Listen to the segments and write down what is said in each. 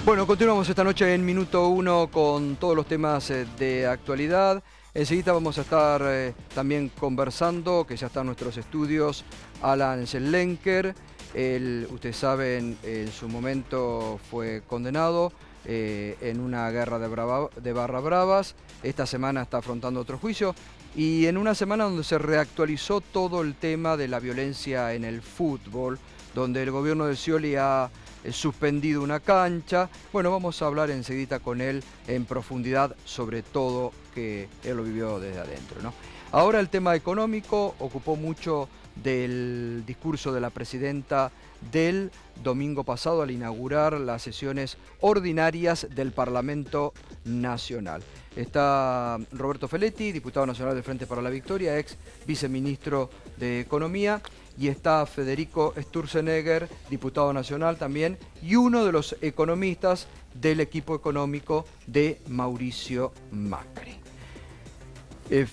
Bueno, continuamos esta noche en Minuto Uno con todos los temas de actualidad. Enseguida vamos a estar también conversando, que ya está en nuestros estudios, Alan Schellenker. Él, ustedes saben, en su momento fue condenado en una guerra de barra bravas. Esta semana está afrontando otro juicio. Y en una semana donde se reactualizó todo el tema de la violencia en el fútbol, donde el gobierno de Scioli ha suspendido una cancha. Bueno, vamos a hablar enseguida con él en profundidad sobre todo, que él lo vivió desde adentro, ¿no? Ahora el tema económico ocupó mucho del discurso de la presidenta del domingo pasado al inaugurar las sesiones ordinarias del Parlamento Nacional. Está Roberto Feletti, diputado nacional del Frente para la Victoria, ex viceministro de Economía, y está Federico Sturzenegger, diputado nacional también, y uno de los economistas del equipo económico de Mauricio Macri.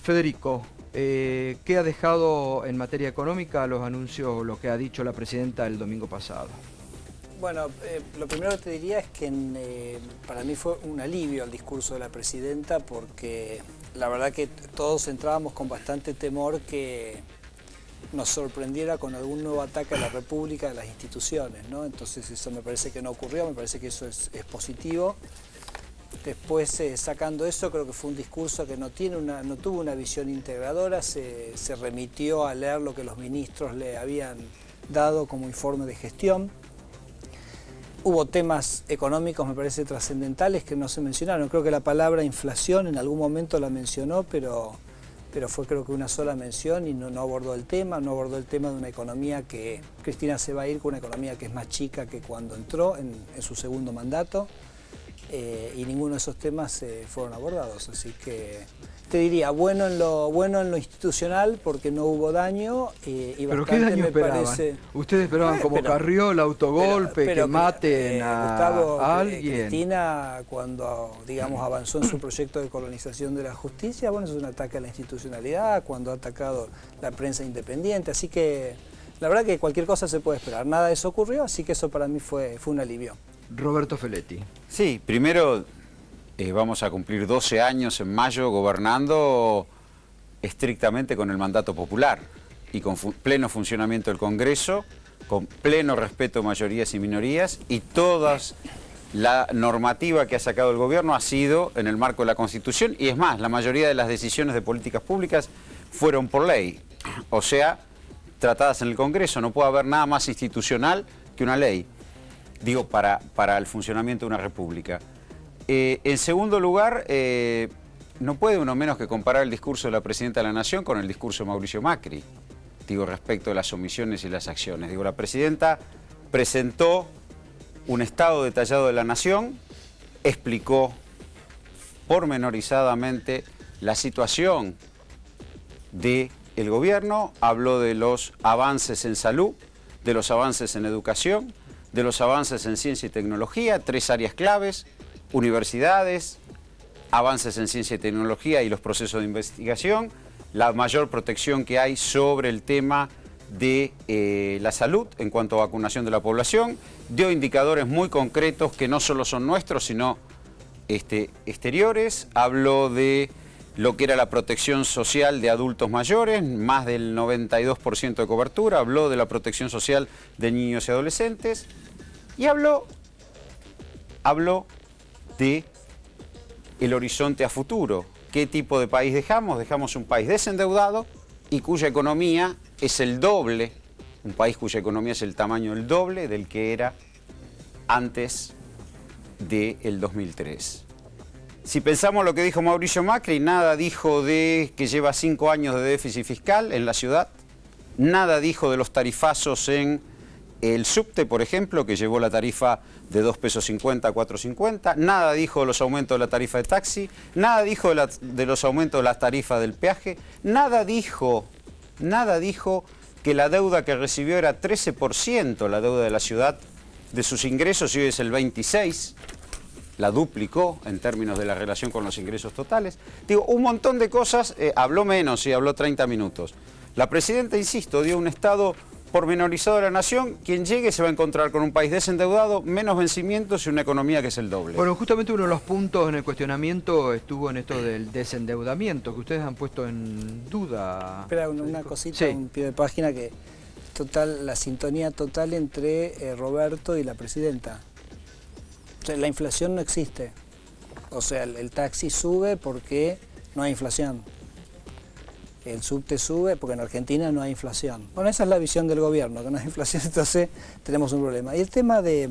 Federico, ¿qué ha dejado en materia económica los anuncios, lo que ha dicho la presidenta el domingo pasado? Bueno, lo primero que te diría es que para mí fue un alivio el discurso de la presidenta, porque la verdad que todos entrábamos con bastante temor que nos sorprendiera con algún nuevo ataque a la República, a las instituciones, ¿no? Entonces eso me parece que no ocurrió, me parece que eso es positivo. Después, sacando eso, creo que fue un discurso que no tuvo una visión integradora, se remitió a leer lo que los ministros le habían dado como informe de gestión. Hubo temas económicos, me parece, trascendentales que no se mencionaron. Creo que la palabra inflación en algún momento la mencionó, pero fue creo que una sola mención y no abordó el tema, no abordó el tema de una economía que Cristina se va a ir con una economía que es más chica que cuando entró en su segundo mandato. Y ninguno de esos temas fueron abordados, así que te diría bueno en lo institucional porque no hubo daño y ¿Pero bastante qué daño me esperaban? parece... ¿Ustedes esperaban como Carrió, autogolpe, que maten a alguien? Cristina, cuando digamos avanzó en su proyecto de colonización de la justicia, bueno, eso es un ataque a la institucionalidad, cuando ha atacado la prensa independiente, así que la verdad que cualquier cosa se puede esperar. Nada de eso ocurrió, así que eso para mí fue un alivio. Roberto Feletti. Sí, primero vamos a cumplir 12 años en mayo gobernando estrictamente con el mandato popular y con pleno funcionamiento del Congreso, con pleno respeto a mayorías y minorías, y toda la normativa que ha sacado el gobierno ha sido en el marco de la Constitución, y es más, la mayoría de las decisiones de políticas públicas fueron por ley, o sea, tratadas en el Congreso. No puede haber nada más institucional que una ley. Digo, para el funcionamiento de una república. En segundo lugar, no puede uno menos que comparar el discurso de la presidenta de la Nación con el discurso de Mauricio Macri, digo, respecto de las omisiones y las acciones. Digo, la presidenta presentó un estado detallado de la Nación, explicó pormenorizadamente la situación del gobierno, habló de los avances en salud, de los avances en educación, de los avances en ciencia y tecnología, 3 áreas claves: universidades, avances en ciencia y tecnología y los procesos de investigación, la mayor protección que hay sobre el tema de la salud en cuanto a vacunación de la población, dio indicadores muy concretos que no solo son nuestros, sino exteriores, habló de lo que era la protección social de adultos mayores, más del 92% de cobertura, habló de la protección social de niños y adolescentes, y habló de el horizonte a futuro. ¿Qué tipo de país dejamos? Dejamos un país desendeudado y cuya economía es el doble, un país cuya economía es el tamaño del doble del que era antes del 2003. Si pensamos lo que dijo Mauricio Macri, nada dijo de que lleva 5 años de déficit fiscal en la ciudad, nada dijo de los tarifazos en el subte, por ejemplo, que llevó la tarifa de 2,50 pesos a 4,50, nada dijo de los aumentos de la tarifa de taxi, nada dijo de los aumentos de las tarifas del peaje, nada dijo que la deuda que recibió era 13%, la deuda de la ciudad, de sus ingresos, y hoy es el 26%, la duplicó en términos de la relación con los ingresos totales. Digo, un montón de cosas, habló menos y habló 30 minutos. La presidenta, insisto, dio un estado pormenorizado de la nación, quien llegue se va a encontrar con un país desendeudado, menos vencimientos y una economía que es el doble. Bueno, justamente uno de los puntos en el cuestionamiento estuvo en esto del desendeudamiento, que ustedes han puesto en duda. Espera, una cosita, sí. un pie de página que total, la sintonía total entre Roberto y la presidenta. O sea, la inflación no existe. O sea, el taxi sube porque no hay inflación. El subte sube porque en Argentina no hay inflación. Bueno, esa es la visión del gobierno, que no hay inflación, entonces tenemos un problema. Y el tema de,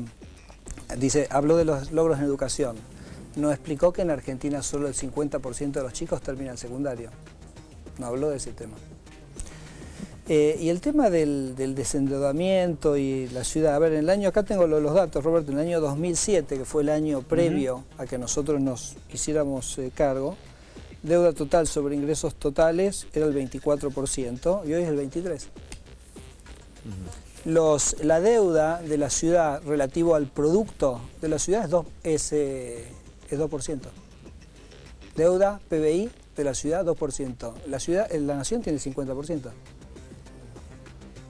dice, habló de los logros en educación. Nos explicó que en Argentina solo el 50% de los chicos termina el secundario. No habló de ese tema. Y el tema del desendeudamiento y la ciudad, a ver, en el año, acá tengo los datos, Roberto, en el año 2007, que fue el año previo a que nosotros nos hiciéramos cargo, deuda total sobre ingresos totales era el 24% y hoy es el 23%. La deuda de la ciudad relativo al producto de la ciudad es 2%. Deuda, PBI de la ciudad, 2%. La nación tiene 50%.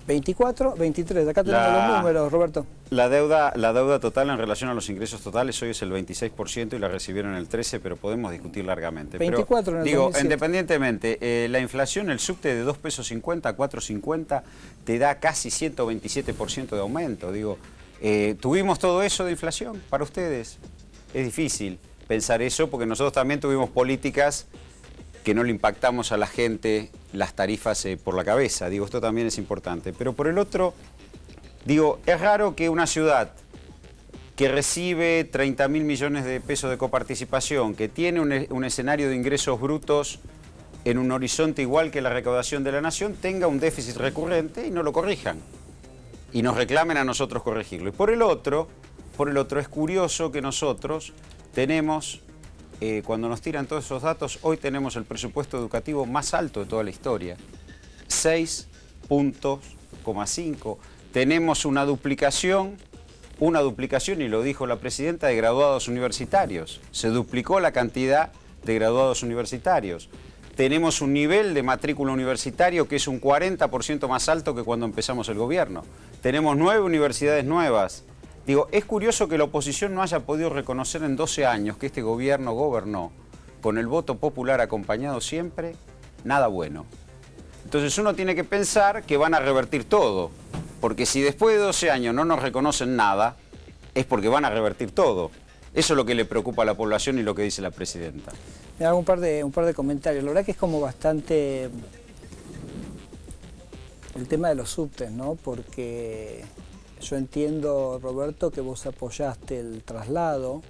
24, 23. Acá tenemos los números, Roberto. La deuda total en relación a los ingresos totales hoy es el 26% y la recibieron el 13%, pero podemos discutir largamente. 24 pero, en el digo, 2007. Independientemente, la inflación, el subte de 2,50 pesos a 4,50 te da casi 127% de aumento. Digo, ¿tuvimos todo eso de inflación para ustedes? Es difícil pensar eso porque nosotros también tuvimos políticas que no le impactamos a la gente las tarifas por la cabeza. Digo, esto también es importante. Pero por el otro, digo, es raro que una ciudad que recibe 30.000 millones de pesos de coparticipación, que tiene un escenario de ingresos brutos en un horizonte igual que la recaudación de la nación, tenga un déficit recurrente y no lo corrijan. Y nos reclamen a nosotros corregirlo. Y por el otro es curioso que nosotros tenemos... cuando nos tiran todos esos datos, hoy tenemos el presupuesto educativo más alto de toda la historia, 6,5 puntos. Tenemos una duplicación, y lo dijo la presidenta, de graduados universitarios. Se duplicó la cantidad de graduados universitarios. Tenemos un nivel de matrícula universitario que es un 40% más alto que cuando empezamos el gobierno. Tenemos 9 universidades nuevas. Digo, es curioso que la oposición no haya podido reconocer en 12 años que este gobierno gobernó con el voto popular acompañado siempre, nada bueno. Entonces uno tiene que pensar que van a revertir todo, porque si después de 12 años no nos reconocen nada, es porque van a revertir todo. Eso es lo que le preocupa a la población y lo que dice la presidenta. Me hago un par de comentarios. La verdad que es como bastante el tema de los subtes, ¿no? Porque... yo entiendo, Roberto, que vos apoyaste el traslado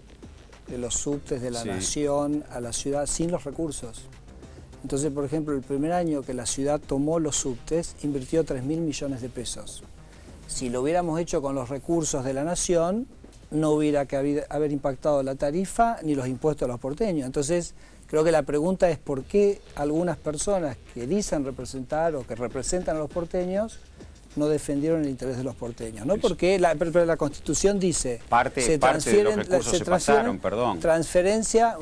de los subtes de la nación a la ciudad sin los recursos. Entonces, por ejemplo, el primer año que la ciudad tomó los subtes, invirtió 3.000 millones de pesos. Si lo hubiéramos hecho con los recursos de la nación, no hubiera que haber impactado la tarifa ni los impuestos a los porteños. Entonces, creo que la pregunta es por qué algunas personas que dicen representar o que representan a los porteños no defendieron el interés de los porteños, ¿no? Porque la Constitución dice parte de los recursos se pasaron, perdón. Transferencia,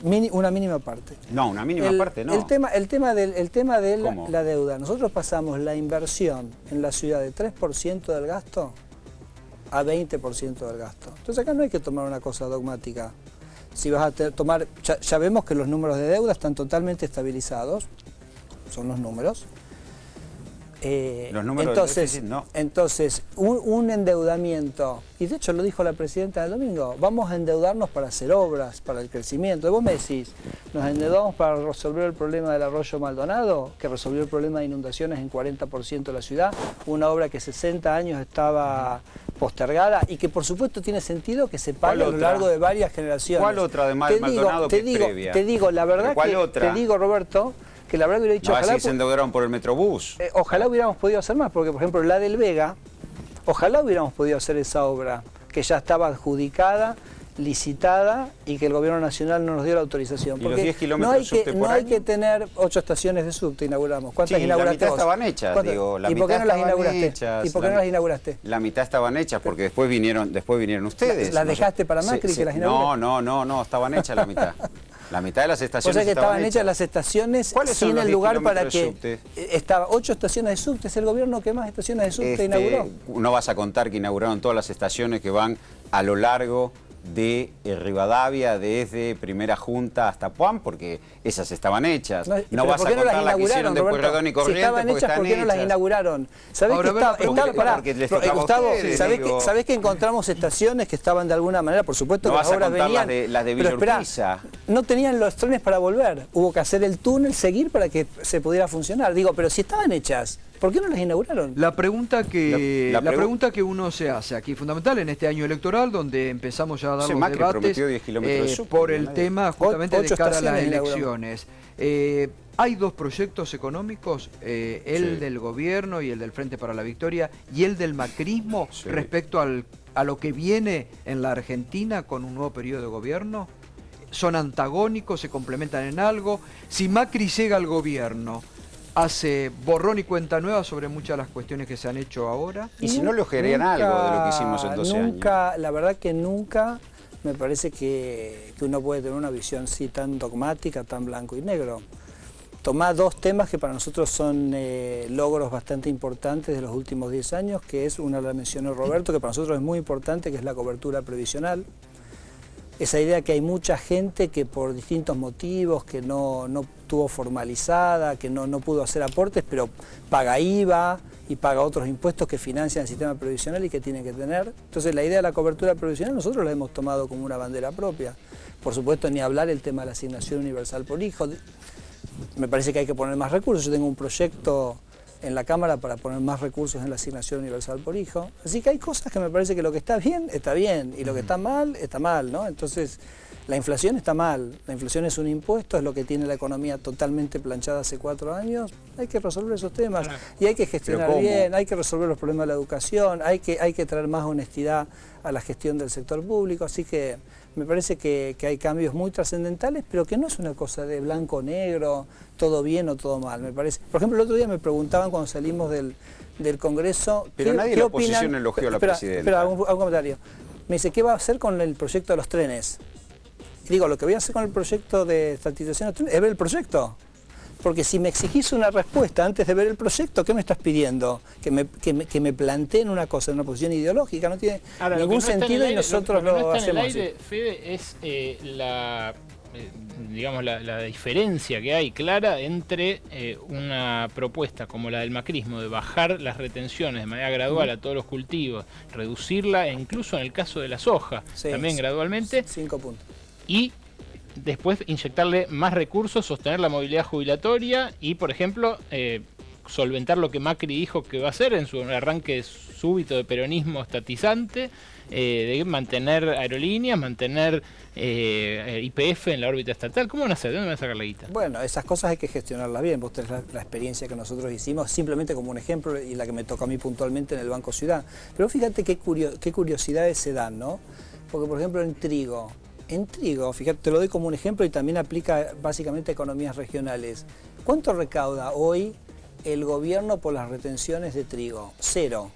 una mínima parte. No, una mínima parte no. El tema de la deuda. Nosotros pasamos la inversión en la ciudad de 3% del gasto a 20% del gasto. Entonces acá no hay que tomar una cosa dogmática. Si vas a tomar, ya vemos que los números de deuda están totalmente estabilizados, son los números. Los números del déficit, no. Entonces, un endeudamiento, y de hecho lo dijo la presidenta el domingo, vamos a endeudarnos para hacer obras, para el crecimiento. Y vos me decís, ¿nos endeudamos para resolver el problema del arroyo Maldonado, que resolvió el problema de inundaciones en 40% de la ciudad? Una obra que 60 años estaba postergada y que por supuesto tiene sentido que se pague a lo largo de varias generaciones. ¿Cuál otra de Maldonado que es previa? Te digo, la verdad te digo, Roberto, que la verdad hubiera dicho... ojalá se endeudaron por el Metrobús. Ojalá hubiéramos podido hacer más, porque por ejemplo la del Vega, ojalá hubiéramos podido hacer esa obra, que ya estaba adjudicada, licitada, y que el gobierno nacional no nos dio la autorización. ¿Y porque los 10 kilómetros de subte por no año? hay que tener 8 estaciones de subte, inauguramos. ¿Cuántas sí, inauguraste la mitad vos? estaban hechas, digo, la ¿Y por qué no las inauguraste? Hechas, ¿Y por qué no las inauguraste? La mitad estaban hechas, porque después vinieron ustedes. ¿Las dejaste para Macri que las inaugure? No, estaban hechas la mitad. La mitad de las O estaciones sea que estaban hechas las estaciones sin el lugar para que... Estaba 8 estaciones de subte, es el gobierno que más estaciones de subte inauguró. No vas a contar que inauguraron todas las estaciones que van a lo largo de Rivadavia, desde Primera Junta hasta Puan, porque esas estaban hechas. No vas a contar las que hicieron de Pueyrredón y Corrientes, si estaban hechas, ¿por qué no las inauguraron? ¿Sabés ¿sabés que encontramos estaciones que estaban de alguna manera? Por supuesto que las obras venían... las de Villa Urquiza. No tenían los trenes para volver. Hubo que hacer el túnel, seguir para que se pudiera funcionar. Digo, pero si estaban hechas, ¿por qué no las inauguraron? La pregunta que uno se hace aquí, fundamental en este año electoral, donde empezamos ya a dar los debates por el tema justamente de cara a las elecciones. Hay dos proyectos económicos, el del gobierno y el del Frente para la Victoria y el del macrismo respecto a lo que viene en la Argentina con un nuevo periodo de gobierno. ¿Son antagónicos, se complementan en algo? Si Macri llega al gobierno, ¿hace borrón y cuenta nueva sobre muchas de las cuestiones que se han hecho ahora? ¿Y si no le ojearían algo de lo que hicimos en 12 años? La verdad que nunca me parece que uno puede tener una visión así tan dogmática, tan blanco y negro. Tomá dos temas que para nosotros son logros bastante importantes de los últimos 10 años, que es, una la mencionó Roberto, que para nosotros es muy importante, que es la cobertura previsional. Esa idea que hay mucha gente que por distintos motivos, que no tuvo formalizada, que no pudo hacer aportes, pero paga IVA y paga otros impuestos que financian el sistema previsional y que tiene que tener. Entonces la idea de la cobertura previsional nosotros la hemos tomado como una bandera propia. Por supuesto, ni hablar el tema de la asignación universal por hijo. Me parece que hay que poner más recursos. Yo tengo un proyecto en la Cámara para poner más recursos en la asignación universal por hijo. Así que hay cosas que me parece que lo que está bien, y lo que está mal, ¿no? Entonces, la inflación está mal. La inflación es un impuesto, es lo que tiene la economía totalmente planchada hace 4 años. Hay que resolver esos temas y hay que gestionar bien, hay que resolver los problemas de la educación, hay que traer más honestidad a la gestión del sector público. Así que me parece que hay cambios muy trascendentales, pero que no es una cosa de blanco o negro, todo bien o todo mal, me parece. Por ejemplo, el otro día me preguntaban cuando salimos del Congreso... Pero nadie de la oposición elogió a la presidenta. Espera, un comentario. Me dice, ¿qué va a hacer con el proyecto de los trenes? Y digo, lo que voy a hacer con el proyecto de estatización de los trenes es ver el proyecto. Porque si me exigís una respuesta antes de ver el proyecto, ¿qué me estás pidiendo? Que me planteen una cosa en una posición ideológica, no tiene ningún sentido y nosotros lo hacemos. Lo que no está en el aire, Fede, es digamos, la diferencia que hay clara entre una propuesta como la del macrismo de bajar las retenciones de manera gradual a todos los cultivos, reducirla, e incluso en el caso de la soja, también gradualmente. 5 puntos. Y después inyectarle más recursos, sostener la movilidad jubilatoria y, por ejemplo, solventar lo que Macri dijo que va a hacer en su arranque súbito de peronismo estatizante, de mantener aerolíneas, mantener YPF en la órbita estatal. ¿Cómo van a hacer? ¿De dónde van a sacar la guita? Bueno, esas cosas hay que gestionarlas bien. Vos tenés la experiencia que nosotros hicimos, simplemente como un ejemplo, y la que me tocó a mí puntualmente en el Banco Ciudad. Pero fíjate qué curiosidades se dan, ¿no? Porque, por ejemplo, en trigo, fíjate, te lo doy como un ejemplo y también aplica básicamente a economías regionales. ¿Cuánto recauda hoy el gobierno por las retenciones de trigo? 0.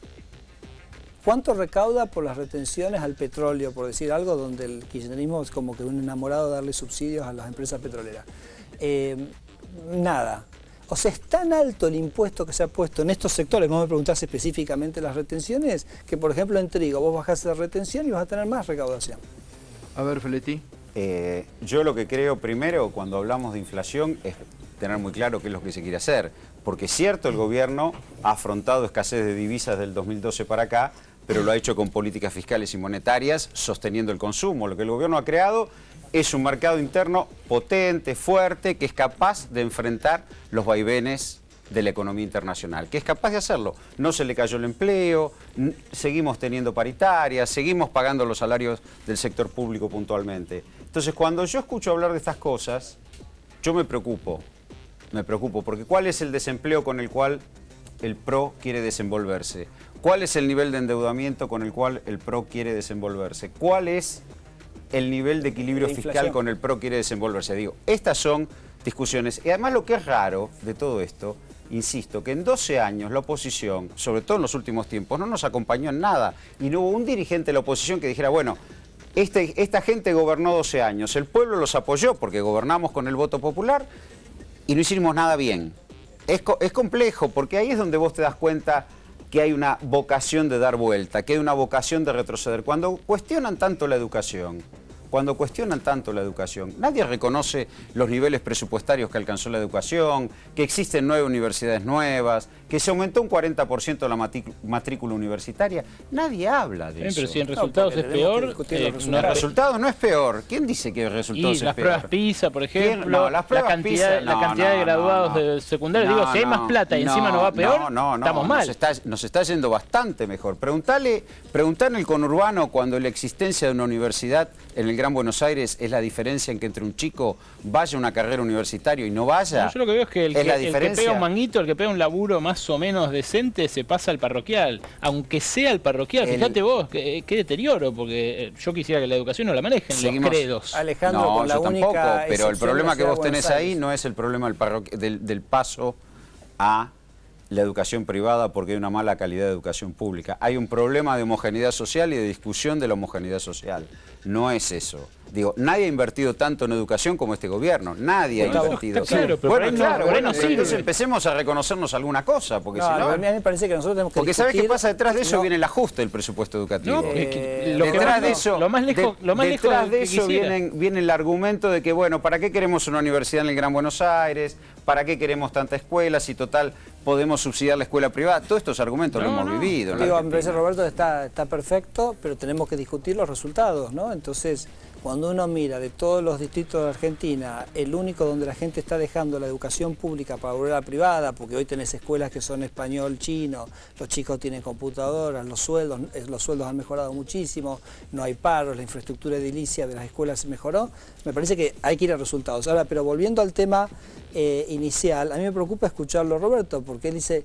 ¿Cuánto recauda por las retenciones al petróleo, por decir algo, donde el kirchnerismo es como que un enamorado de darle subsidios a las empresas petroleras? Nada. O sea, es tan alto el impuesto que se ha puesto en estos sectores, vos me preguntás específicamente las retenciones, que por ejemplo en trigo vos bajás la retención y vas a tener más recaudación. A ver, Feletti. Yo lo que creo primero cuando hablamos de inflación es tener muy claro qué es lo que se quiere hacer. Porque es cierto, el gobierno ha afrontado escasez de divisas del 2012 para acá, pero lo ha hecho con políticas fiscales y monetarias sosteniendo el consumo. Lo que el gobierno ha creado es un mercado interno potente, fuerte, que es capaz de enfrentar los vaivenes de la economía internacional, que es capaz de hacerlo. No se le cayó el empleo, seguimos teniendo paritarias, seguimos pagando los salarios del sector público puntualmente. Entonces, cuando yo escucho hablar de estas cosas, yo me preocupo, porque ¿cuál es el desempleo con el cual el PRO quiere desenvolverse? ¿Cuál es el nivel de endeudamiento con el cual el PRO quiere desenvolverse? ¿Cuál es el nivel de equilibrio fiscal con el PRO quiere desenvolverse? Digo, estas son discusiones. Y además lo que es raro de todo esto, insisto, que en 12 años la oposición, sobre todo en los últimos tiempos, no nos acompañó en nada. Y no hubo un dirigente de la oposición que dijera, bueno, Esta gente gobernó 12 años, el pueblo los apoyó porque gobernamos con el voto popular y no hicimos nada bien. Es complejo porque ahí es donde vos te das cuenta que hay una vocación de dar vuelta, que hay una vocación de retroceder. Cuando cuestionan tanto la educación, nadie reconoce los niveles presupuestarios que alcanzó la educación, que existen 9 universidades nuevas, que se aumentó un 40% la matrícula universitaria. Nadie habla de eso. Pero si en resultados es peor, El resultado no es peor. ¿Quién dice que el resultado es peor? las pruebas PISA, por ejemplo, No, las pruebas la cantidad de graduados de secundaria. Digo, si hay más plata y encima no va peor, estamos mal. Nos está yendo bastante mejor. Preguntale en el conurbano cuando la existencia de una universidad en el Gran Buenos Aires es la diferencia en que entre un chico vaya a una carrera universitaria y no vaya. Yo lo que veo es que el que pega un manguito, el que pega un laburo más o menos decente, se pasa al parroquial. Aunque sea el parroquial, fíjate vos, qué deterioro, porque yo quisiera que la educación no la manejen los credos. Alejandro, no, con la yo única tampoco, pero el problema que vos tenés ahí Aires. no es el problema del paso a la educación privada porque hay una mala calidad de educación pública. Hay un problema de homogeneidad social y de discusión de la homogeneidad social. No es eso. Digo, nadie ha invertido tanto en educación como este gobierno. Nadie ha invertido. Está claro, pero entonces empecemos a reconocernos alguna cosa, porque si no... A mí me parece que nosotros tenemos que Porque discutir... ¿sabés qué pasa? Detrás de eso viene el ajuste del presupuesto educativo. Lo más lejos de eso viene el argumento de que, bueno, ¿para qué queremos una universidad en el Gran Buenos Aires? ¿Para qué queremos tantas escuelas? Y total, podemos subsidiar la escuela privada. Todos estos argumentos lo hemos vivido. Digo, me parece, Roberto, está perfecto, pero tenemos que discutir los resultados, ¿no? Entonces, cuando uno mira de todos los distritos de Argentina, el único donde la gente está dejando la educación pública para volver a la privada, porque hoy tenés escuelas que son español, chino, los chicos tienen computadoras, los sueldos han mejorado muchísimo, no hay paros, la infraestructura edilicia de las escuelas mejoró, me parece que hay que ir a resultados. Ahora, pero volviendo al tema inicial, a mí me preocupa escucharlo, Roberto, porque él dice,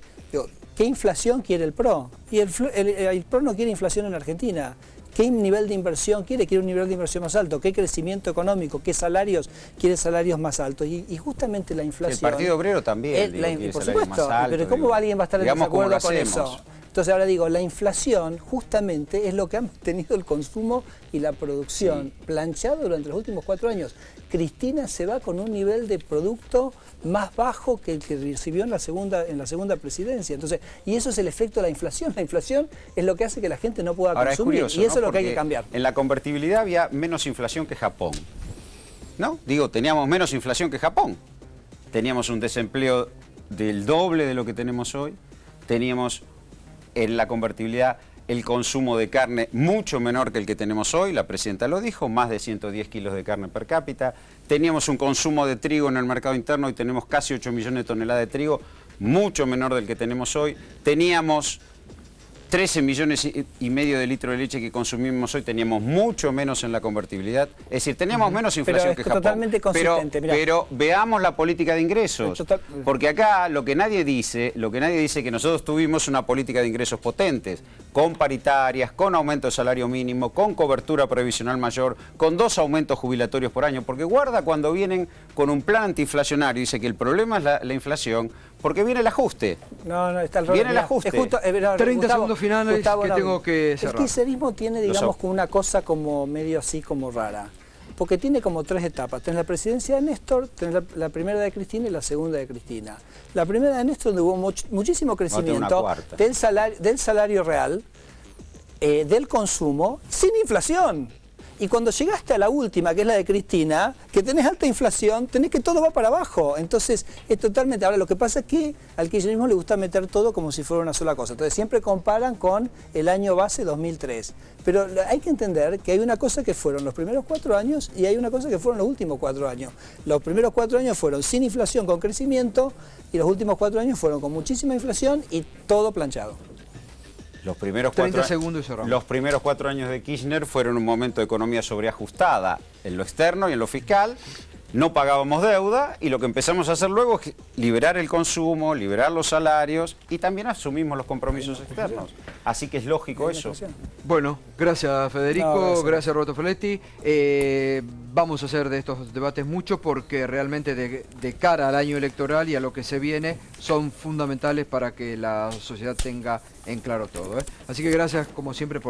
¿qué inflación quiere el PRO? Y el PRO no quiere inflación en Argentina. ¿Qué nivel de inversión quiere? Quiere un nivel de inversión más alto. ¿Qué crecimiento económico? ¿Qué salarios? Quiere salarios más altos. Y justamente la inflación... El Partido Obrero también. Por supuesto, pero ¿cómo alguien va a estar en desacuerdo con eso? Entonces ahora digo, la inflación justamente es lo que ha mantenido el consumo y la producción planchado durante los últimos 4 años. Cristina se va con un nivel de producto más bajo que el que recibió en la segunda presidencia. Entonces, y eso es el efecto de la inflación. La inflación es lo que hace que la gente no pueda consumir. Es curioso, y eso es lo que hay que cambiar. En la convertibilidad había menos inflación que Japón. ¿No? Digo, teníamos menos inflación que Japón. Teníamos un desempleo del doble de lo que tenemos hoy. Teníamos en la convertibilidad el consumo de carne mucho menor que el que tenemos hoy, la presidenta lo dijo, más de 110 kilos de carne per cápita. Teníamos un consumo de trigo en el mercado interno y tenemos casi 8 millones de toneladas de trigo, mucho menor del que tenemos hoy. Teníamos 13 millones y medio de litros de leche que consumimos hoy, teníamos mucho menos en la convertibilidad. Es decir, teníamos menos inflación que Japón. Totalmente consistente, pero veamos la política de ingresos. Porque acá lo que nadie dice es que nosotros tuvimos una política de ingresos potentes, con paritarias, con aumento de salario mínimo, con cobertura previsional mayor, con 2 aumentos jubilatorios por año. Porque guarda cuando vienen con un plan antiinflacionario y dice que el problema es la inflación, porque viene el ajuste. No, está al revés. Viene el ajuste. 30 segundos finales Gustavo, que tengo que cerrar. El kirchnerismo tiene, digamos, como una cosa como medio así como rara. Porque tiene como 3 etapas. Tenés la presidencia de Néstor, tenés la primera de Cristina y la segunda de Cristina. La primera de Néstor, donde hubo muchísimo crecimiento del salario real, del consumo, sin inflación. Y cuando llegaste a la última, que es la de Cristina, que tenés alta inflación, tenés que todo va para abajo. Entonces, es totalmente... Ahora, lo que pasa es que al kirchnerismo le gusta meter todo como si fuera una sola cosa. Entonces, siempre comparan con el año base 2003. Pero hay que entender que hay una cosa que fueron los primeros 4 años y hay una cosa que fueron los últimos 4 años. Los primeros 4 años fueron sin inflación, con crecimiento, y los últimos 4 años fueron con muchísima inflación y todo planchado. Los primeros 30 segundos y cerramos. Los primeros 4 años de Kirchner fueron un momento de economía sobreajustada en lo externo y en lo fiscal. No pagábamos deuda y lo que empezamos a hacer luego es liberar el consumo, liberar los salarios y también asumimos los compromisos externos. Así que es lógico eso. Bueno, gracias Federico, gracias Roberto Feletti. Vamos a hacer de estos debates mucho porque realmente de cara al año electoral y a lo que se viene son fundamentales para que la sociedad tenga en claro todo. Así que gracias como siempre por...